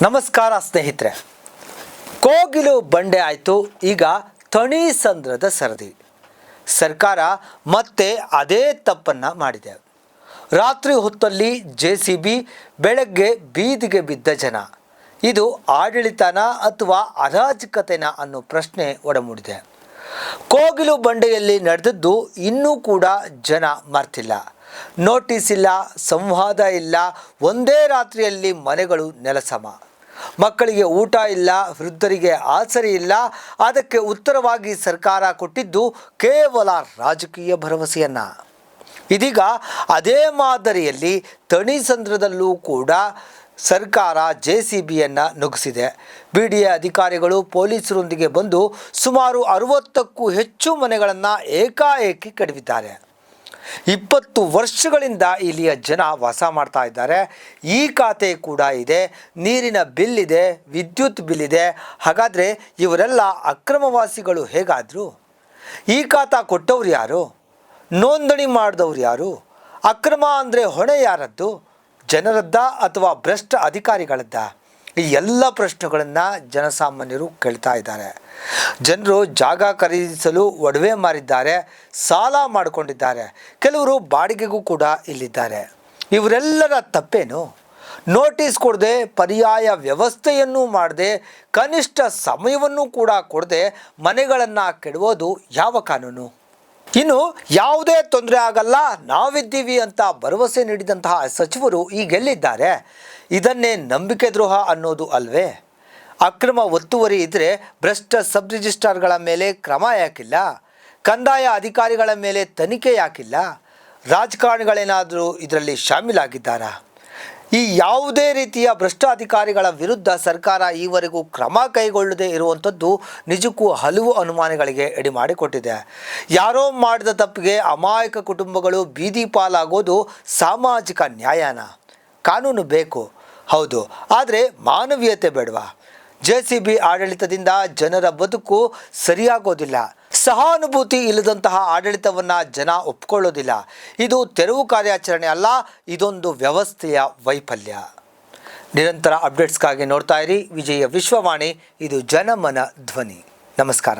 ನಮಸ್ಕಾರ ಸ್ನೇಹಿತರೆ. ಕೋಗಿಲು ಬಂಡೆ ಆಯಿತು, ಈಗ ಥಣಿಸಂದ್ರದ ಸರದಿ. ಸರ್ಕಾರ ಮತ್ತೆ ಅದೇ ತಪ್ಪನ್ನು ಮಾಡಿದೆ. ರಾತ್ರಿ ಹೊತ್ತಲ್ಲಿ JCB, ಬೆಳಗ್ಗೆ ಬೀದಿಗೆ ಬಿದ್ದ ಜನ. ಇದು ಆಡಳಿತನ ಅಥವಾ ಅರಾಜಕತೆನ ಅನ್ನೋ ಪ್ರಶ್ನೆ ಒಡಮೂಡಿದೆ. ಕೋಗಿಲು ಬಂಡೆಯಲ್ಲಿ ನಡೆದದ್ದು ಇನ್ನೂ ಕೂಡ ಜನ ಮರ್ತಿಲ್ಲ. ನೋಟಿಸ್ ಇಲ್ಲ, ಸಂವಾದ ಇಲ್ಲ, ಒಂದೇ ರಾತ್ರಿಯಲ್ಲಿ ಮನೆಗಳು ನೆಲಸಮ. ಮಕ್ಕಳಿಗೆ ಊಟ ಇಲ್ಲ, ವೃದ್ಧರಿಗೆ ಆಸರೆ ಇಲ್ಲ. ಅದಕ್ಕೆ ಉತ್ತರವಾಗಿ ಸರ್ಕಾರ ಕೊಟ್ಟಿದ್ದು ಕೇವಲ ರಾಜಕೀಯ ಭರವಸೆಯನ್ನು. ಇದೀಗ ಅದೇ ಮಾದರಿಯಲ್ಲಿ ಥಣಿಸಂದ್ರದಲ್ಲೂ ಕೂಡ ಸರ್ಕಾರ JCBಯನ್ನು ನುಗ್ಗಿಸಿದೆ. BDA ಅಧಿಕಾರಿಗಳು ಪೊಲೀಸರೊಂದಿಗೆ ಬಂದು ಸುಮಾರು 60ಕ್ಕೂ ಹೆಚ್ಚು ಮನೆಗಳನ್ನು ಏಕಾಏಕಿ ಕಡಿದಿದ್ದಾರೆ. 20 ವರ್ಷಗಳಿಂದ ಇಲ್ಲಿಯ ಜನ ವಾಸ ಮಾಡ್ತಾ ಇದ್ದಾರೆ. ಈ ಖಾತೆ ಕೂಡ ಇದೆ, ನೀರಿನ ಬಿಲ್ ಇದೆ, ವಿದ್ಯುತ್ ಬಿಲ್ ಇದೆ. ಹಾಗಾದರೆ ಇವರೆಲ್ಲ ಅಕ್ರಮವಾಸಿಗಳು ಹೇಗಾದರು? ಈ ಖಾತಾ ಕೊಟ್ಟವ್ರು ಯಾರು? ನೋಂದಣಿ ಮಾಡಿದವ್ರು ಯಾರು? ಅಕ್ರಮ ಅಂದರೆ ಹೊಣೆ ಯಾರದ್ದು? ಜನರದ್ದ ಅಥವಾ ಭ್ರಷ್ಟ ಅಧಿಕಾರಿಗಳದ್ದ? ಈ ಎಲ್ಲ ಪ್ರಶ್ನೆಗಳನ್ನು ಜನಸಾಮಾನ್ಯರು ಕೇಳ್ತಾ ಇದ್ದಾರೆ. ಜನರು ಜಾಗ ಖರೀದಿಸಲು ಒಡವೆ ಮಾರಿದ್ದಾರೆ, ಸಾಲ ಮಾಡಿಕೊಂಡಿದ್ದಾರೆ, ಕೆಲವರು ಬಾಡಿಗೆಗೂ ಕೂಡ ಇಲ್ಲಿದ್ದಾರೆ. ಇವರೆಲ್ಲರ ತಪ್ಪೇನು? ನೋಟಿಸ್ ಕೊಡದೆ, ಪರ್ಯಾಯ ವ್ಯವಸ್ಥೆಯನ್ನು ಮಾಡದೆ, ಕನಿಷ್ಠ ಸಮಯವನ್ನು ಕೂಡ ಕೊಡದೆ ಮನೆಗಳನ್ನು ಕೆಡವೋದು ಯಾವ ಕಾನೂನು? ಇನ್ನು ಯಾವುದೇ ತೊಂದರೆ ಆಗಲ್ಲ, ನಾವಿದ್ದೀವಿ ಅಂತ ಭರವಸೆ ನೀಡಿದಂತಹ ಸಚಿವರು ಈಗೆಲ್ಲಿದ್ದಾರೆ? ಇದನ್ನೇ ನಂಬಿಕೆ ದ್ರೋಹ ಅನ್ನೋದು ಅಲ್ವೇ? ಅಕ್ರಮ ಒತ್ತುವರಿ ಇದ್ದರೆ ಭ್ರಷ್ಟ ಸಬ್ ರಿಜಿಸ್ಟ್ರಾರ್ಗಳ ಮೇಲೆ ಕ್ರಮ ಯಾಕಿಲ್ಲ? ಕಂದಾಯ ಅಧಿಕಾರಿಗಳ ಮೇಲೆ ತನಿಖೆ ಯಾಕಿಲ್ಲ? ರಾಜಕಾರಣಿಗಳೇನಾದರೂ ಇದರಲ್ಲಿ ಶಾಮೀಲಾಗಿದ್ದಾರಾ? ಈ ಯಾವುದೇ ರೀತಿಯ ಭ್ರಷ್ಟ ಅಧಿಕಾರಿಗಳ ವಿರುದ್ಧ ಸರ್ಕಾರ ಈವರೆಗೂ ಕ್ರಮ ಕೈಗೊಳ್ಳದೇ ಇರುವಂಥದ್ದು ನಿಜಕ್ಕೂ ಹಲವು ಅನುಮಾನಗಳಿಗೆ ಎಡೆ ಮಾಡಿಕೊಟ್ಟಿದೆ. ಯಾರೋ ಮಾಡಿದ ತಪ್ಪಿಗೆ ಅಮಾಯಕ ಕುಟುಂಬಗಳು ಬೀದಿ ಪಾಲಾಗೋದು ಸಾಮಾಜಿಕ ನ್ಯಾಯನ? ಕಾನೂನು ಬೇಕು, ಹೌದು, ಆದರೆ ಮಾನವೀಯತೆ ಬೇಡವಾ? JCB ಆಡಳಿತದಿಂದ ಜನರ ಬದುಕು ಸರಿಯಾಗೋದಿಲ್ಲ. ಸಹಾನುಭೂತಿ ಇಲ್ಲದಂತಹ ಆಡಳಿತವನ್ನು ಜನ ಒಪ್ಕೊಳ್ಳೋದಿಲ್ಲ. ಇದು ತೆರವು ಕಾರ್ಯಾಚರಣೆ ಅಲ್ಲ, ಇದೊಂದು ವ್ಯವಸ್ಥೆಯ ವೈಫಲ್ಯ. ನಿರಂತರ ಅಪ್ಡೇಟ್ಸ್ಗಾಗಿ ನೋಡ್ತಾ ಇರಿ ವಿಜಯ ವಿಶ್ವವಾಣಿ. ಇದು ಜನಮನ ಧ್ವನಿ. ನಮಸ್ಕಾರ.